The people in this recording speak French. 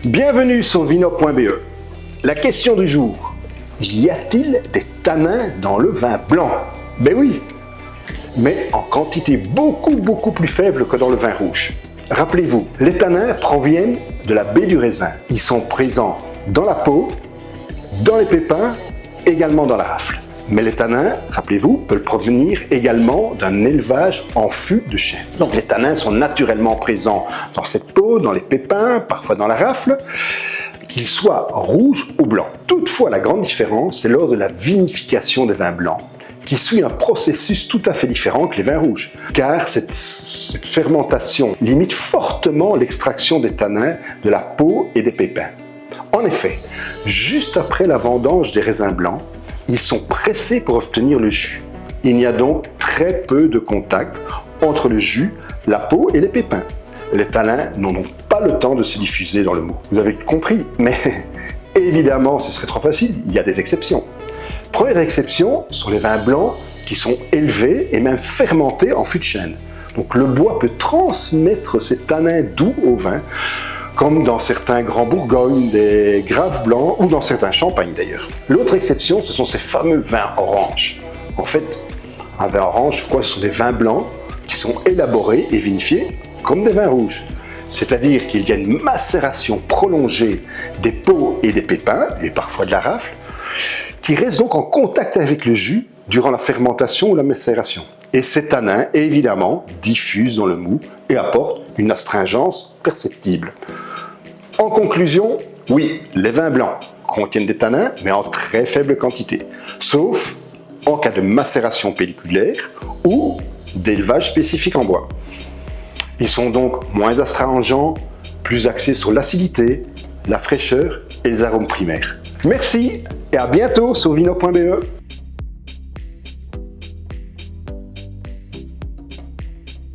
Bienvenue sur vino.be. La question du jour, y a-t-il des tanins dans le vin blanc? Ben oui, mais en quantité beaucoup plus faible que dans le vin rouge. Rappelez-vous, les tanins proviennent de la baie du raisin. Ils sont présents dans la peau, dans les pépins, également dans la rafle. Mais les tanins, rappelez-vous, peuvent provenir également d'un élevage en fût de chêne. Donc les tanins sont naturellement présents dans cette peau, dans les pépins, parfois dans la rafle, qu'ils soient rouges ou blancs. Toutefois, la grande différence, c'est lors de la vinification des vins blancs, qui suit un processus tout à fait différent que les vins rouges. Car cette fermentation limite fortement l'extraction des tanins de la peau et des pépins. En effet, juste après la vendange des raisins blancs, ils sont pressés pour obtenir le jus. Il n'y a donc très peu de contact entre le jus, la peau et les pépins. Les tanins n'ont donc pas le temps de se diffuser dans le mou. Vous avez compris, mais évidemment, ce serait trop facile, il y a des exceptions. Première exception sont les vins blancs qui sont élevés et même fermentés en fût de chêne. Donc le bois peut transmettre ces tanins doux au vin, comme dans certains grands Bourgogne, des graves blancs ou dans certains champagnes d'ailleurs. L'autre exception, ce sont ces fameux vins oranges. En fait, un vin orange, ce sont des vins blancs qui sont élaborés et vinifiés comme des vins rouges. C'est-à-dire qu'il y a une macération prolongée des peaux et des pépins, et parfois de la rafle, qui restent donc en contact avec le jus durant la fermentation ou la macération. Et ces tanins, évidemment, diffusent dans le mou et apportent une astringence perceptible. En conclusion, oui, les vins blancs contiennent des tanins, mais en très faible quantité, sauf en cas de macération pelliculaire ou d'élevage spécifique en bois. Ils sont donc moins astringents, plus axés sur l'acidité, la fraîcheur et les arômes primaires. Merci et à bientôt sur vino.be.